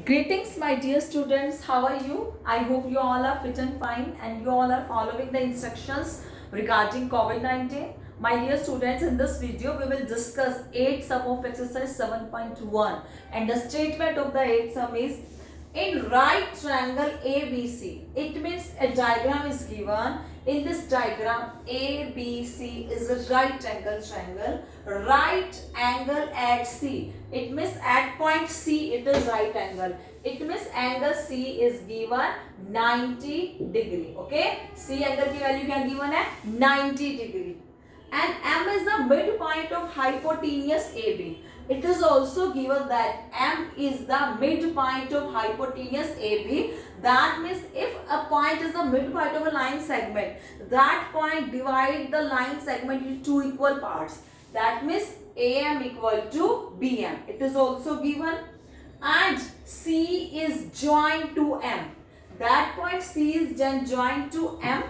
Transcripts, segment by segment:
Greetings, my dear students. How are you? I hope you all are fit and fine and you all are following the instructions regarding COVID-19. My dear students, in this video, we will discuss 8 sum of exercise 7.1 and the statement of the 8 sum is in right triangle ABC. It means a diagram is given. In this diagram, ABC is a right angle triangle. Right angle at C. It means at point C it is right angle. It means angle C is given 90 degree. Okay. C angle की value क्या given है? 90 degree. And M is the midpoint of hypotenuse AB. It is also given that M is the midpoint of hypotenuse AB. That means if a point is the midpoint of a line segment, that point divide the line segment into two equal parts. That means AM equal to BM. It is also given. And C is joined to M. That point C is then joined to M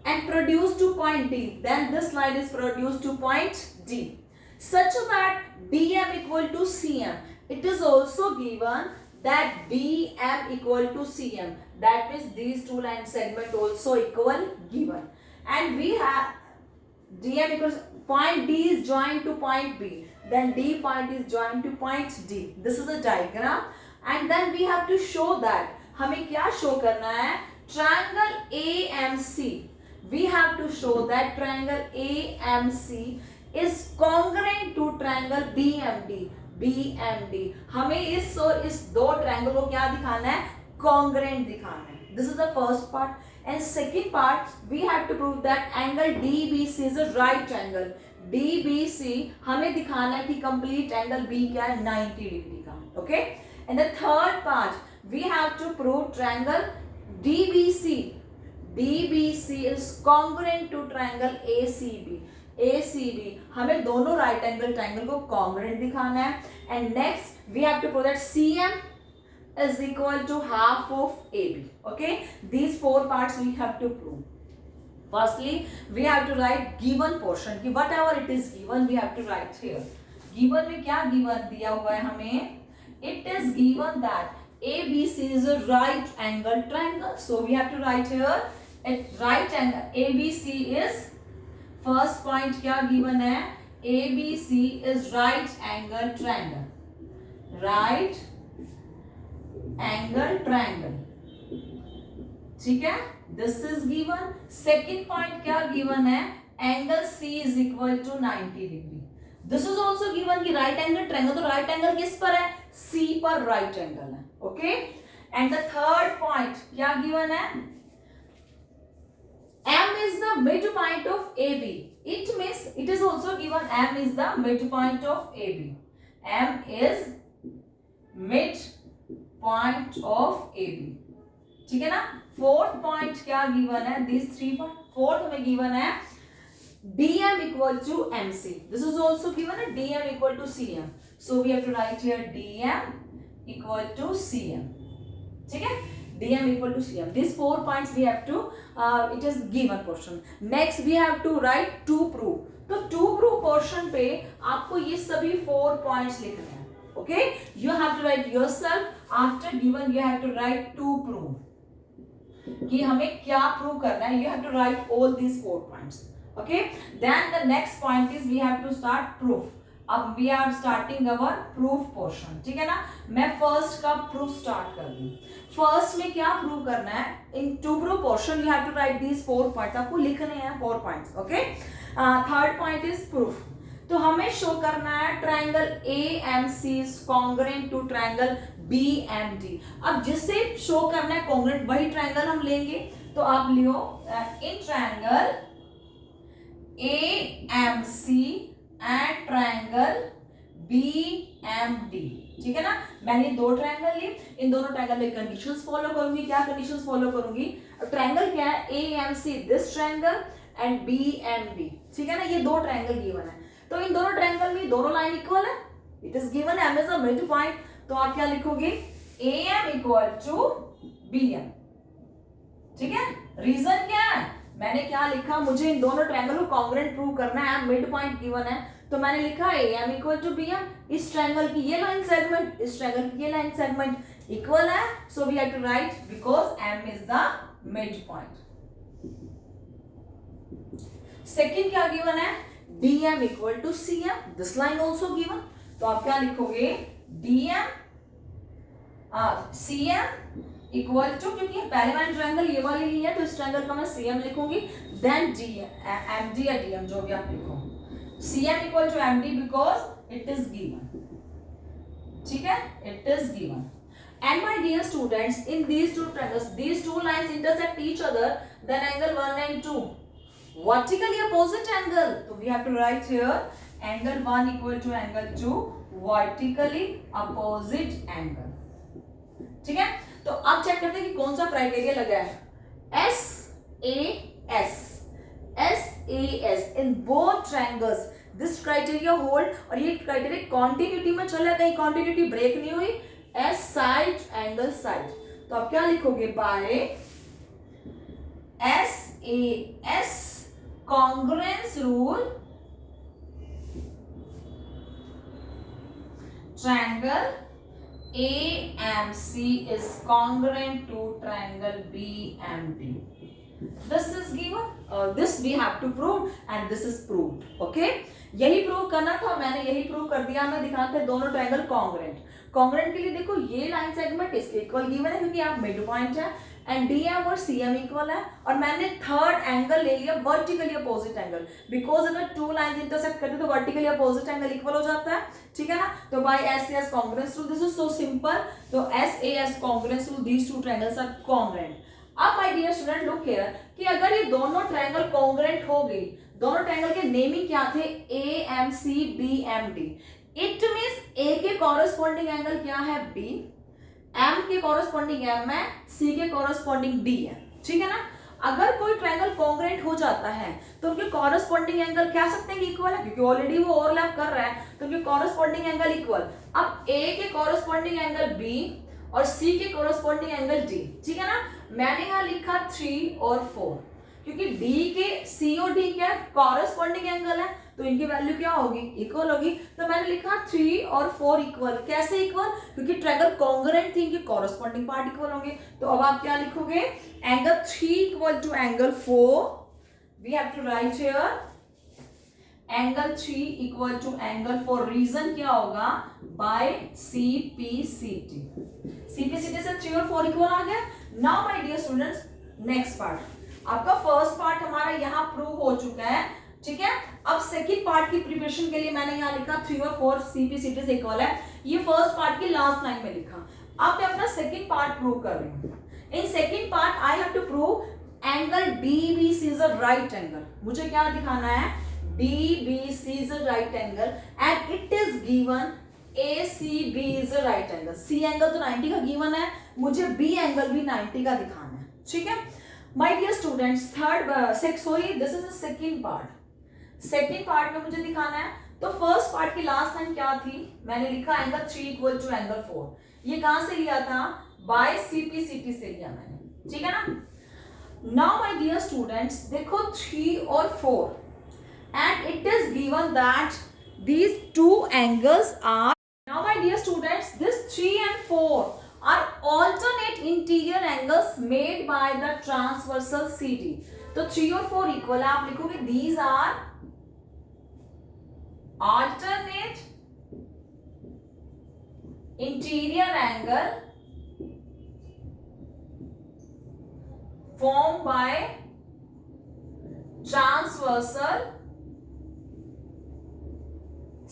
and produced to point D. Then this line is produced to point D. Such that BM equal to CM. It is also given that BM equal to CM. That means these two line segment also equal given. And we have DM equals point D is joined to point B. Then D point is joined to point D. This is a diagram. And then we have to show that. हमें क्या show करना है? Triangle AMC. We have to show that triangle AMC is congruent to triangle BMD. BMD. हमें इस और इस दो triangle को क्या दिखाना है? Congruent दिखाना है. This is the first part. And second part, we have to prove that angle DBC is a right angle. DBC हमें दिखाना है कि complete angle B क्या है? 90 degree का. Okay? And the third part, we have to prove triangle DBC. DBC is congruent to triangle ACB. ACB हमें दोनों right angle triangle को congruent दिखाना है. And next we have to prove that CM is equal to half of AB. Okay, these four parts we have to prove. Firstly, we have to write given portion कि whatever it is given we have to write here. Given में क्या given दिया हुआ है हमें? It is given that ABC is a right angle triangle. So we have to write here at right angle ABC is first point क्या given है? ABC is right angle triangle. Right angle triangle. ठीक है? This is given. Second point क्या given है? Angle C is equal to 90 degree. This is also given कि right angle triangle. तो right angle किस पर है? C पर right angle है. Okay? And the third point क्या given है? M is the midpoint of AB. It means it is also given M is the midpoint of AB. M is midpoint of AB. ठीक है ना? Fourth point क्या given है? These three point. Fourth में given है DM equal to MC. This is also given है DM equal to CM. So we have to write here DM equal to CM. ठीक है? DM equal to CM. These 4 points we have to. It is given portion. Next we have to write to prove. तो to prove portion पे आपको ये सभी 4 points लिखने हैं. Okay? You have to write yourself. After given you have to write to prove. कि हमें क्या prove करना है? You have to write all these 4 points. Okay? Then the next point is we have to start proof. अब we are starting our proof portion. ठीक है ना? मैं first का proof start कर दूँ. First में क्या prove करना है? In to prove portion you have to write these 4 points. आपको लिखने हैं 4 points. Okay? Third point is proof. तो हमें show करना है triangle AMC is congruent to triangle BMD. अब जिससे show करना है congruent वही triangle हम लेंगे. तो आप लियो in triangle AMC and triangle BMD. ठीक है ना? मैंने दो ट्रायंगल लिए. इन दोनों ट्रायंगल में कंडीशंस फॉलो करूंगी. क्या कंडीशंस फॉलो करूंगी? ट्रायंगल क्या है? AMC this triangle and BMD. ठीक है ना? ये दो ट्रायंगल गिवन है. तो इन दोनों ट्रायंगल में दोनों लाइन इक्वल है. It is given M is a mid point. तो आप क्या लिखोगे? AM equal to BM. ठीक है? रीजन क्या है? मैंने क्या लिखा? मुझे इन दोनों ट्रायंगल को कॉन्ग्रुएंट प्रूव करना है. मिड पॉइंट गिवन है तो मैंने लिखा AM इक्वल टू BM, इस ट्रायंगल की ये लाइन सेगमेंट, इस ट्रायंगल की ये लाइन सेगमेंट इक्वल है, so we have to write because M is the mid point. Second क्या गिवन है, DM equal to CM, this line also given, तो आप क्या लिखोगे, DM CM इक्वल टू, क्योंकि पहले वाली ट्रायंगल ये वाली ली है तो इस ट्रायंगल का मैं CM लिखूंगी, देन MD या DM जो भी आप लिखो, CM equal to MD because it is given, ठीक है, it is given. And my dear students, in these two triangles, these two lines intersect each other, then angle 1 and 2, vertically opposite angle. So we have to write here angle 1 equal to angle 2, vertically opposite angle. ठीक है, तो अब check करते हैं कि कौन सा criteria लगा है, SAS in both triangles. This criteria hold, और ये क्राइटेरिया कॉन्टिन्यूटी में चला, कहीं कॉन्टिन्यूटी ब्रेक नहीं हुई, S साइड एंगल साइड, तो आप क्या लिखोगे, bye SAS congruence rule triangle AMC is congruent to triangle BMD. This is given, this we have to prove and this is proved. Okay, यही प्रूव करना था, मैंने यही प्रूव कर दिया। मैं दिखाते हैं दोनों ट्रायंगल कॉन्ग्रुएंट। कॉन्ग्रुएंट के लिए देखो ये लाइन सेगमेंट इसके इक्वल गिवन है क्योंकि आप मिड पॉइंट है, एंड DM और CM इक्वल है, और मैंने थर्ड एंगल ले लिया वर्टिकली अपोजिट एंगल, बिकॉज अगर टू लाइंस इंटरसेक्ट करते तो वर्टिकली अपोजिट एंगल इक्वल हो जाता है, ठीक है ना। तो by SAS congruence rule, this is so simple, तो SAS congruence rule, these two triangles are congruent. अब my dear student look here कि अगर ये दोनों ट्रायंगल कॉन्ग्रुएंट हो गई, दोनों ट्रायंगल के नेमिंग क्या थे, AMC BMD, it means A के कॉरेस्पॉन्डिंग एंगल क्या है, B, M के कॉरेस्पॉन्डिंग M है, C के कॉरेस्पॉन्डिंग D है, ठीक है ना। अगर कोई ट्रायंगल कॉन्ग्रुएंट हो जाता है तो उनके कॉरेस्पॉन्डिंग एंगल कह सकते हैं कि इक्वल है, क्योंकि ऑलरेडी वो ओवरलैप कर रहा है, तो उनके कॉरेस्पॉन्डिंग एंगल इक्वल। अब A के कॉरेस्पॉन्डिंग एंगल B और C के कॉरेस्पॉन्डिंग एंगल D, ठीक है ना। मैंने यहाँ लिखा 3 और 4, क्योंकि D के C और D क्या कॉरेस्पॉन्डिंग एंगल है, तो इनकी वैल्यू क्या होगी, इक्वल होगी। तो मैंने लिखा 3 और 4 इक्वल, कैसे इक्वल, क्योंकि ट्रायंगल कॉन्ग्रुएंट थी, इनके कॉरेस्पॉन्डिंग पार्ट इक्वल होंगे। तो अब आप क्या लिखोगे, angle 3 equal to angle 4, we have to write here angle 3 equal to angle 4, reason क्या होगा, बाय CPCT, CPCT से 3 और 4 इक्वल आ गया। Now my dear students, next part, आपका फर्स्ट पार्ट हमारा यहाँ प्रूव हो चुका है, ठीक है। अब सेकंड पार्ट की प्रिपरेशन के लिए मैंने यहाँ लिखा 3 और 4 CPCT से इक्वल है, ये फर्स्ट पार्ट की लास्ट लाइन में लिखा। अब मैं अपना सेकंड पार्ट प्रूव कर रही हूँ। In second part I have to prove angle DBC is a right angle. मुझे क्या दिखाना है, DBC is a right angle and it is given ACB is a right angle. C angle तो 90 का given है, मुझे B एंगल भी 90 का दिखाना है, ठीक है। My dear students, this is the second part. Second part में मुझे दिखाना है, तो फर्स्ट पार्ट की लास्ट लाइन क्या थी, मैंने लिखा एंगल 3 इक्वल टू एंगल 4। ये कहां से लिया था, बाय CPCT से लिया मैंने, ठीक है ना। नाउ माय डियर स्टूडेंट्स, देखो 3 और 4 and it is given that these two angles are, now my dear students, this 3 and 4 are alternate interior angles made by the transversal CD. तो 3 और 4 इक्वल है, आप लिखोगे these are alternate interior angle formed by transversal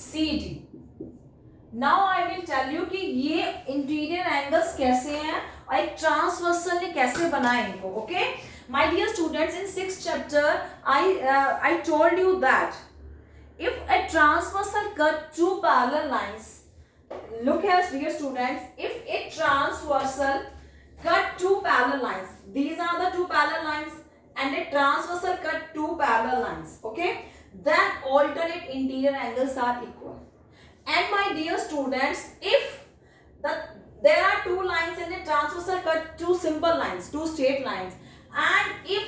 CD. Now I will tell you कि ये interior angles कैसे हैं और एक ट्रांसवर्सल ने कैसे बनाए इनको, okay. My dear students, in 6th chapter I told you that if a transversal cut two parallel lines, look here dear students, if a transversal cut two parallel lines, these are the two parallel lines and a transversal cut two parallel lines, okay, then alternate interior angles are equal. And my dear students, if there are two lines and a transversal cut two simple lines, two straight lines, and if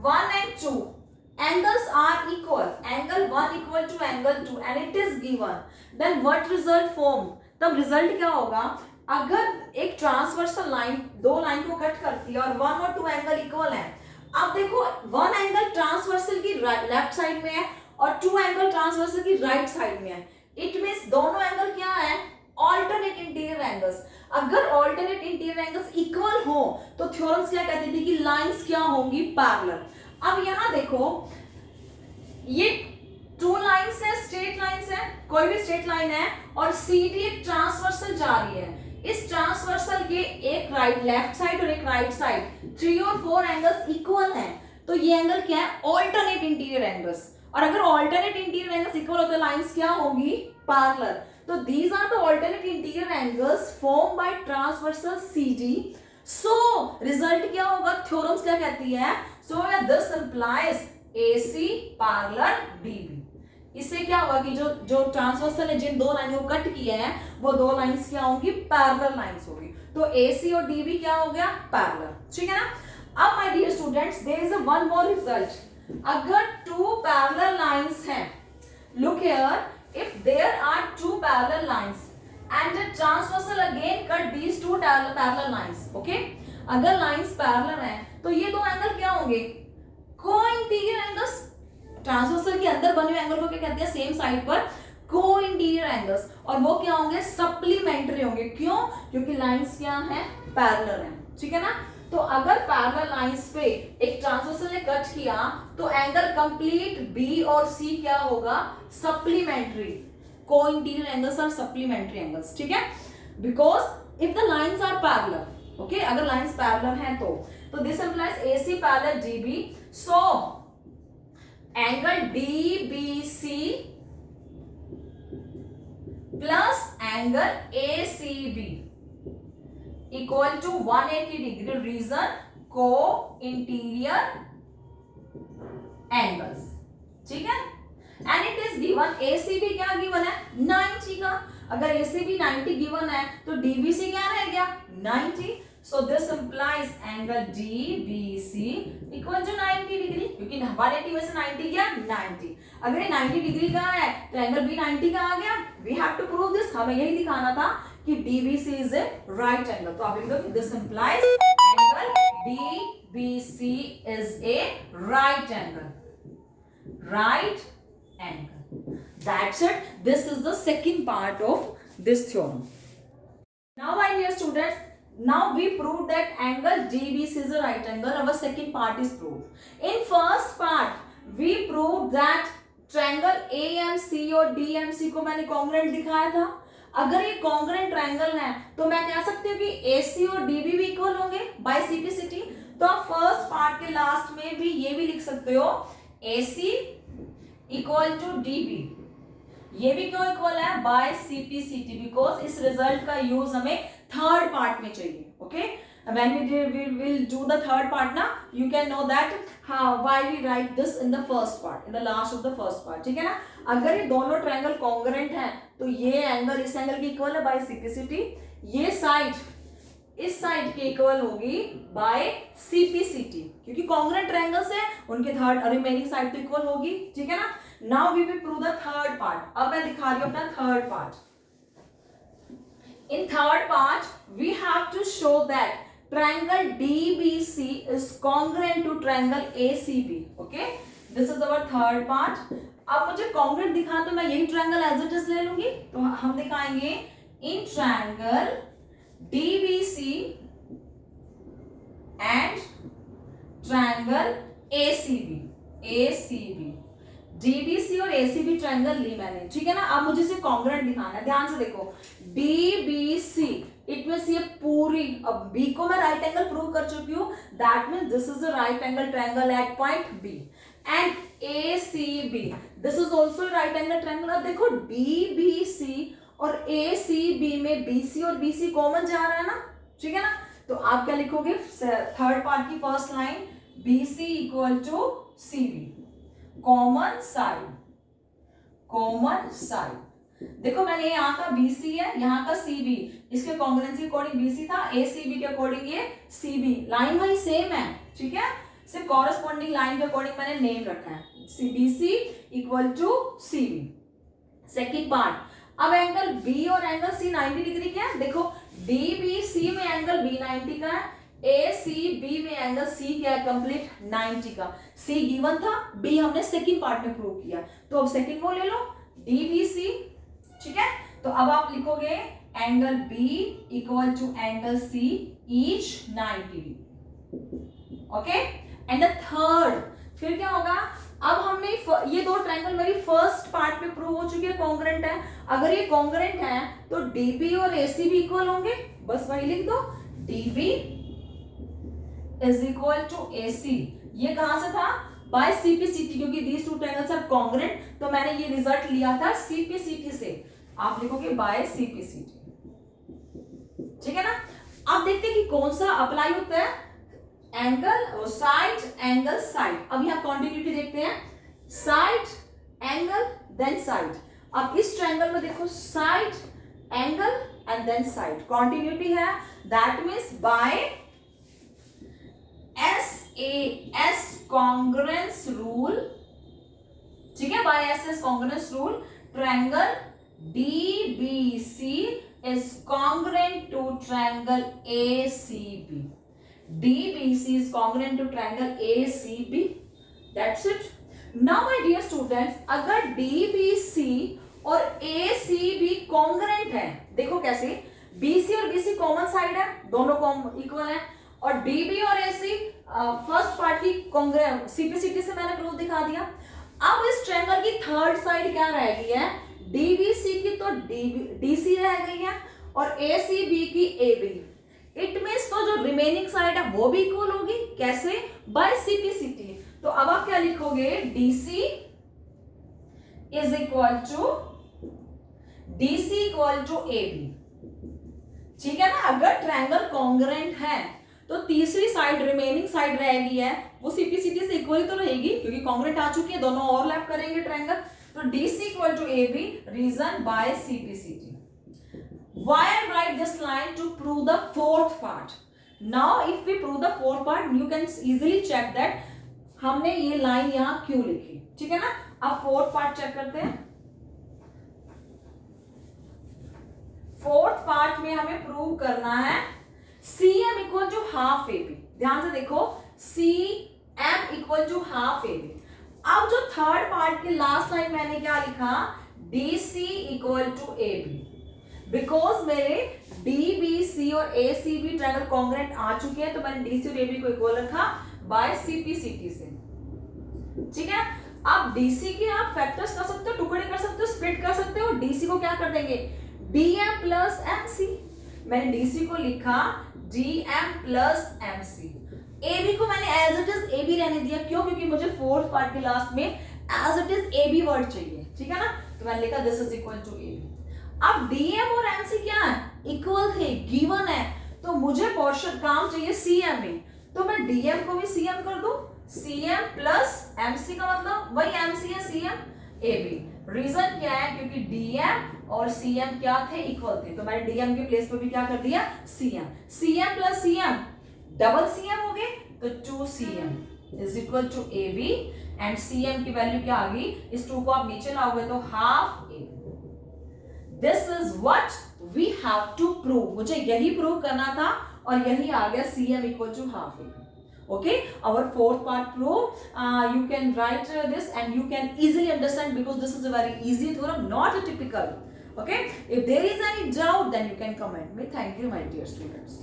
1 and 2 angles are equal, angle 1 equal to angle 2 and it is given, then what result form? तब result क्या होगा? अगर एक transversal line दो line को cut करती है और 1 और 2 एंगल इक्वल है, अब देखो 1 एंगल ट्रांसवर्सल की लेफ्ट साइड में है और 2 एंगल ट्रांसवर्सल की राइट साइड में है, इट मींस दोनों एंगल क्या है? Alternate interior angles. अगर ऑल्टरनेट इंटीरियर एंगल्स इक्वल हो तो थ्योरम्स क्या कहते थे कि लाइंस क्या होंगी? पैरेलल। अब यहां देखो ये टू लाइंस है, स्ट्रेट लाइंस है, कोई भी स्ट्रेट लाइन है और सीडी एक ट्रांसवर्सल जा रही है। इस ट्रांसवर्सल के एक राइट लेफ्ट साइड और एक राइट साइड 3 और 4 एंगल्स इक्वल हैं, तो ये एंगल क्या है? Alternate interior angles. और अगर ऑल्टरनेट इंटीरियर एंगल्स इक्वल हो तो लाइंस क्या होंगी? पैरेलल। तो these are the alternate interior angles formed by transversal CD. So result क्या होगा? थ्योरम्स क्या कहती है? So this implies AC parallel DB. इससे क्या होगा कि जो ट्रांसवर्सल है, जिन दो लाइनों को कट किया है वो दो लाइंस क्या होंगी? पैरेलल लाइंस होगी। तो AC और DB क्या हो गया? पैरेलल। ठीक है ना? अब my dear students, there is one more result. अगर टू पैरेलल लाइंस हैं, look here, if there are two parallel lines and the transversal again cut these two parallel lines, okay? अगर lines parallel हैं तो ये दो angle क्या होंगे? co-interior angles। Transversal के अंदर बने हुए एंगल को क्या कहते हैं? सेम साइड पर co-interior angles। और वो क्या होंगे? सप्लीमेंट्री होंगे। क्यों? क्योंकि लाइंस क्या है? पैरेलल हैं। ठीक है ना? तो अगर पैरेलल लाइंस पे एक ट्रांसवर्सल ने कट किया तो एंगल कंप्लीट बी और सी क्या होगा? Supplementary. Co-interior angles are supplementary angles. ठीक है? Because if the lines are parallel, okay, अगर लाइंस पैरेलल हैं तो this implies AC parallel DB. So angle DBC plus angle ACB equal to 180 degree. Reason? Co-interior angles. ठीक है? And it is given, ACB क्या given है? 90 का। अगर ACB 90 given है तो डीबीसी क्या रह गया? 90। So this implies angle DBC equal to 90 degree, क्योंकि 180 में से 90 क्या? 90। अगर ये 90 डिग्री का है तो एंगल बी 90 का आ गया। We have to prove this. हमें यही दिखाना था कि DBC is a right angle। तो आप लिख दो this implies angle DBC is a right angle. Right angle. That's it. This is the second part of this theorem. Now my dear students, now we proved that angle DBC is a right angle. Our second part is proved. In first part we proved that triangle AMC और DMC को मैंने congruent दिखाया था। अगर ये congruent triangle है तो मैं कह सकती हूँ कि AC और DB भी इक्वल होंगे बाय सिंप्लिसिटी। तो आप फर्स्ट पार्ट के लास्ट में भी ये भी लिख सकते हो AC इक्वल टू DB। ये भी क्यों इक्वल है? बाय CPCT, बिकॉज इस रिजल्ट का यूज हमें थर्ड पार्ट में चाहिए। Okay, when we will do the third part na, you can know that why we write this in the first part, in the last of the first part। ठीक है ना? अगर ये दोनों triangle congruent हैं तो ये एंगल इस एंगल की इक्वल है बाय सिंप्लिसिटी, ये साइड इस साइड की इक्वल होगी बाय CPCT, क्योंकि कॉन्ग्रुएंट ट्रायंगल्स है उनके थर्ड रिमेनिंग साइड तो इक्वल होगी। ठीक है ना? Now we will prove the third part. अब मैं दिखा रही हूं अपना third part. In third part, we have to show that triangle DBC is congruent to triangle ACB. Okay, this is our third part. अब मुझे congruent दिखा तो मैं यही triangle as it is ले लूंगी। तो हम दिखाएंगे in triangle DBC and triangle ACB. ACB, DBC और ACB ट्रायंगल ली मैंने। ठीक है ना? अब मुझे इसे कॉन्ग्रुएंट दिखाना है। ध्यान से देखो, DBC इट मींस ये पूरी, अब B को मैं राइट एंगल प्रूव कर चुकी हूँ, that means this is a right angle triangle eight point B। And ACB this is also right angle triangle. अब देखो DBC और ACB में BC और BC कॉमन जा रहा है ना। ठीक है ना? तो आप क्या लिखोगे? थर्ड पार्ट की first line, BC equal to CB, common side, common side. देखो मैंने यहाँ का BC है, यहाँ का CB, इसके कॉन्ग्रुएंसी अकॉर्डिंग BC था, ACB के अकॉर्डिंग ये CB, लाइन वाइज सेम है। ठीक है? सिर्फ कॉरेस्पॉन्डिंग लाइन के अकॉर्डिंग मैंने नेम रखा है, BC equal to CB। Second part, अब एंगल B और एंगल C 90 डिग्री क्या है, देखो DBC में एंगल B 90 का है, ACB में एंगल C क्या है, कंप्लीट 90 का। C गिवन था, B हमने सेकंड पार्ट में प्रूव किया, तो अब सेकंड वो ले लो DBC, ठीक है। तो अब आप लिखोगे angle B equal to angle C each 90 degree, okay. And the third, फिर क्या होगा, अब हमने ये दो ट्रायंगल मेरी फर्स्ट पार्ट में प्रूव हो चुकी है कॉन्ग्रेंट है। अगर ये कॉन्ग्रेंट है तो DB और AC भी इक्वल होंगे, बस वही लिख दो, DB is equal to AC। ये कहां से था, बाय CPCT, क्योंकि these two triangles are congruent, तो मैंने ये रिजल्ट लिया था CPCT से। आप लिखोगे बाय CPCT, ठीक है ना। अब देखते हैं कि कौन सा अप्लाई होता है, एंगल और साइड, एंगल साइड। अब यहां कॉन्टिन्यूटी देखते हैं, साइड एंगल देन साइड। अब इस ट्रायंगल में देखो side angle and then side, continuity है, that means by SAS congruence rule, ठीक है, by SAS congruence rule triangle DBC is congruent to triangle ACB. DBC is congruent to triangle ACB. That's it. Now my dear students, अगर DBC और ACB congruent है, देखो कैसे, BC और BC common side है, दोनों इक्वल है, और DB और AC फर्स्ट पार्ट की CPCT से मैंने प्रूफ दिखा दिया। अब इस ट्रायंगल की थर्ड साइड क्या रह गई है, DBC की तो DC रह गई है और ACB की AB। इट मींस तो जो रिमेनिंग साइड है वो भी इक्वल होगी, कैसे, बाय CPCT। तो अब आप क्या लिखोगे, DC is equal to DC equal to AB, ठीक है ना। अगर ट्रायंगल कॉन्ग्रुएंट है तो तीसरी साइड, रिमेनिंग साइड रह गई है, वो CPCT से इक्वल तो रहेगी, क्योंकि कॉन्ग्रुएंट आ चुकी है, दोनों ओवरलैप करेंगे ट्रायंगल। तो DC equal to AB, reason by CPCT. Why I write this line to prove the fourth part. Now, if we prove the fourth part, you can easily check that हमने ये line यहाँ क्यों लिखी, ठीक है ना। अब फोर्थ पार्ट चेक करते हैं। फोर्थ पार्ट में हमें प्रूव करना है CM equal to half AB। ध्यान से देखो, CM equal to half AB। अब जो थर्ड पार्ट के लास्ट लाइन मैंने क्या लिखा, DC equal to AB, because मेरे DBC और ACB ट्रायंगल कॉन्ग्रुएंट आ चुके हैं, तो मैंने DC और AB को इक्वल रखा बाय CPCT से, ठीक है। अब DC के आप फैक्टर्स कर सकते हो, टुकड़े कर सकते हो, स्प्लिट कर सकते हो। DC को क्या कर देंगे, DM प्लस MC। मैंने DC को लिखा DM प्लस MC। AB को मैंने एज इट इज AB रहने दिया, क्यों, क्योंकि मुझे फोर्थ पार्ट के लास्ट में as it is AB word चाहिए, ठीक है ना। तो मैंने लिखा दिस इज इक्वल टू AB। अब DM और MC क्या है, इक्वल थे, गिवन है, तो मुझे पोर्शन काम चाहिए CM में, तो मैं DM को भी CM कर दूं, CM प्लस MC का मतलब वही MC है CM AB। रीजन क्या है, क्योंकि DM और CM क्या थे, इक्वल थे, तो मैंने DM के प्लेस पर भी क्या कर दिया, CM। CM plus CM double CM हो गए, तो 2CM is equal to AB, and CM की वैल्यू क्या आ गई, इस 2 को आप नीचे लाओगे तो half AB। This is what we have to prove, मुझे यही प्रूव करना था, और यही आ गया CM equal to half AB। Okay, our fourth part proof, you can write this and you can easily understand, because this is a very easy theorem, not a typical. Okay, if there is any doubt, then you can comment me. Thank you, my dear students.